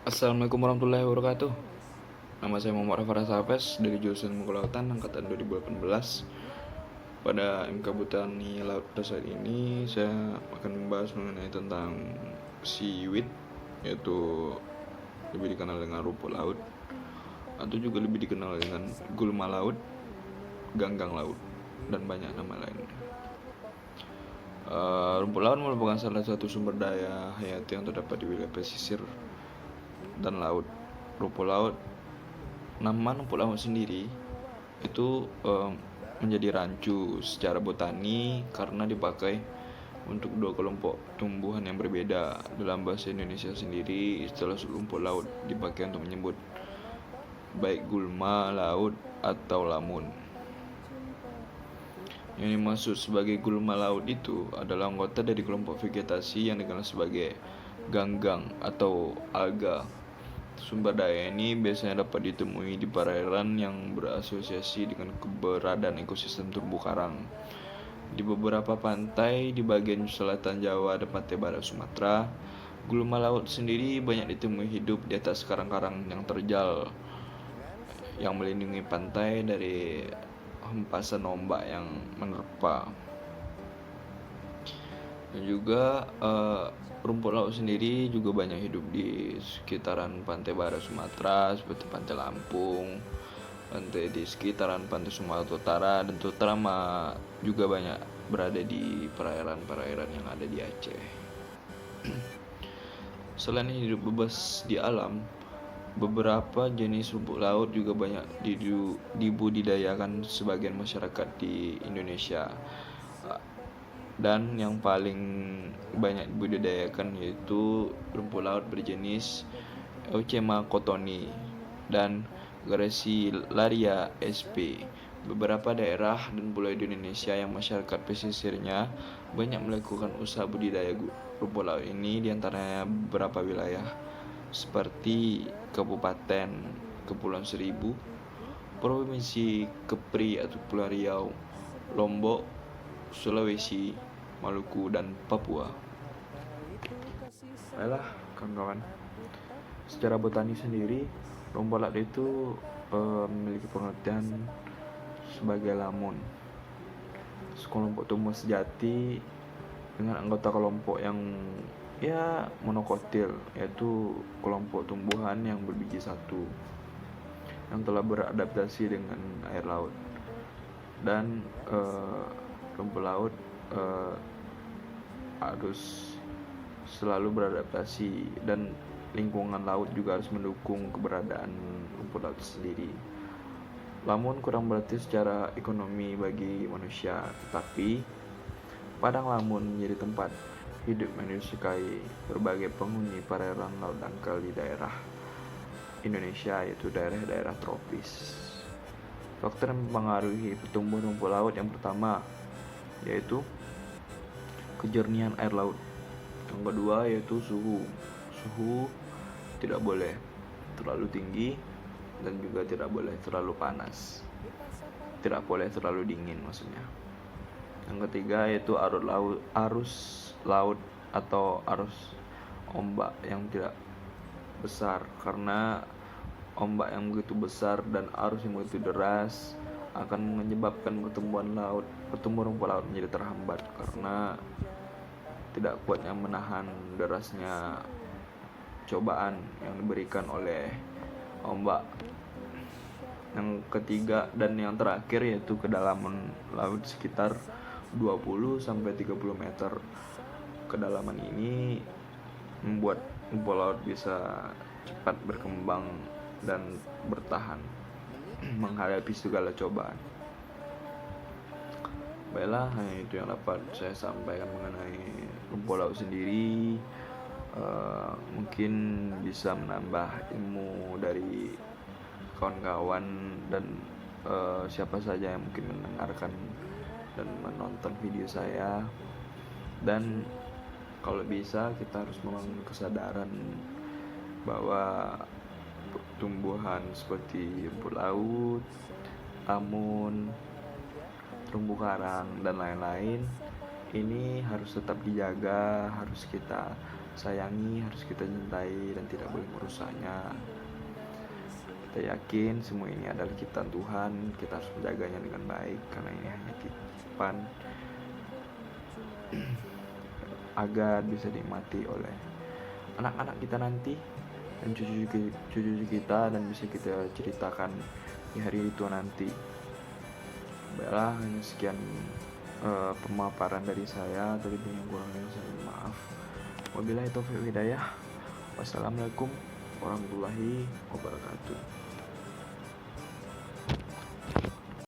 Assalamualaikum warahmatullahi wabarakatuh. Nama saya Muhammad Rafara Safes dari jurusan Ilmu Kelautan angkatan 2018. Pada MK Botani Laut Dasar ini saya akan membahas mengenai tentang seaweed, yaitu lebih dikenal dengan rumput laut atau juga lebih dikenal dengan gulma laut, ganggang laut, dan banyak nama lainnya. Rumput laut merupakan salah satu sumber daya hayati yang terdapat di wilayah pesisir dan laut. Rumput laut, nama rumput laut sendiri itu menjadi rancu secara botani karena dipakai untuk dua kelompok tumbuhan yang berbeda. Dalam bahasa Indonesia sendiri, istilah rumput laut dipakai untuk menyebut baik gulma laut atau lamun. Yang dimaksud sebagai gulma laut itu adalah anggota dari kelompok vegetasi yang dikenal sebagai ganggang atau alga. Sumber daya ini biasanya dapat ditemui di perairan yang berasosiasi dengan keberadaan ekosistem terumbu karang. Di beberapa pantai di bagian selatan Jawa dan pantai barat Sumatera, gulma laut sendiri banyak ditemui hidup di atas karang-karang yang terjal yang melindungi pantai dari hempasan ombak yang menerpa. Dan juga rumput laut sendiri juga banyak hidup di sekitaran pantai barat Sumatera seperti pantai Lampung, pantai di sekitaran pantai Sumatera Utara, dan terutama juga banyak berada di perairan-perairan yang ada di Aceh. Selain hidup bebas di alam, beberapa jenis rumput laut juga banyak dibudidayakan sebagian masyarakat di Indonesia. Dan yang paling banyak dibudidayakan yaitu rumput laut berjenis Euchema cottoni dan Gracilaria sp. Beberapa daerah dan pulau di Indonesia yang masyarakat pesisirnya banyak melakukan usaha budidaya rumput laut ini, diantaranya beberapa wilayah seperti Kabupaten Kepulauan Seribu, Provinsi Kepri atau Pulau Riau, Lombok, Sulawesi, Maluku, dan Papua. Baiklah kawan-kawan, secara botani sendiri rumput laut itu memiliki pengertian sebagai lamun, sekelompok tumbuh sejati dengan anggota kelompok yang monokotil, yaitu kelompok tumbuhan yang berbiji satu yang telah beradaptasi dengan air laut. Dan rumput laut harus selalu beradaptasi, dan lingkungan laut juga harus mendukung keberadaan rumput laut sendiri. Lamun kurang berarti secara ekonomi bagi manusia, tetapi padang lamun menjadi tempat hidup yang disukai berbagai penghuni perairan laut dangkal di daerah Indonesia, yaitu daerah-daerah tropis. Faktor yang mempengaruhi pertumbuhan rumput laut yang pertama yaitu kejernihan air laut. Yang kedua yaitu suhu. Suhu tidak boleh terlalu tinggi dan juga tidak boleh terlalu panas. Tidak boleh terlalu dingin maksudnya. Yang ketiga yaitu arus laut atau arus ombak yang tidak besar, karena ombak yang begitu besar dan arus yang begitu deras akan menyebabkan pertumbuhan rumput laut menjadi terhambat karena tidak kuatnya menahan derasnya cobaan yang diberikan oleh ombak. Yang ketiga dan yang terakhir yaitu kedalaman laut sekitar 20 sampai 30 meter. Kedalaman ini membuat rumput laut bisa cepat berkembang dan bertahan menghadapi segala cobaan. Baiklah, hanya itu yang dapat saya sampaikan mengenai rumput laut sendiri. Mungkin bisa menambah ilmu dari kawan-kawan dan siapa saja yang mungkin mendengarkan dan menonton video saya. Dan kalau bisa kita harus membangun kesadaran bahwa tumbuhan seperti rumput laut, lamun, terumbu karang, dan lain-lain ini harus tetap dijaga, harus kita sayangi, harus kita cintai, dan tidak boleh merusaknya. Kita yakin semua ini adalah ciptaan Tuhan, kita harus menjaganya dengan baik karena ini hanya titipan agar bisa dinikmati oleh anak-anak kita nanti dan cucu-cucu kita, dan bisa kita ceritakan di hari itu nanti. Baiklah, hanya sekian pemaparan dari saya. Tadi yang kurangnya saya maaf. Wabillahi taufiq hidayah. Wassalamualaikum warahmatullahi wabarakatuh.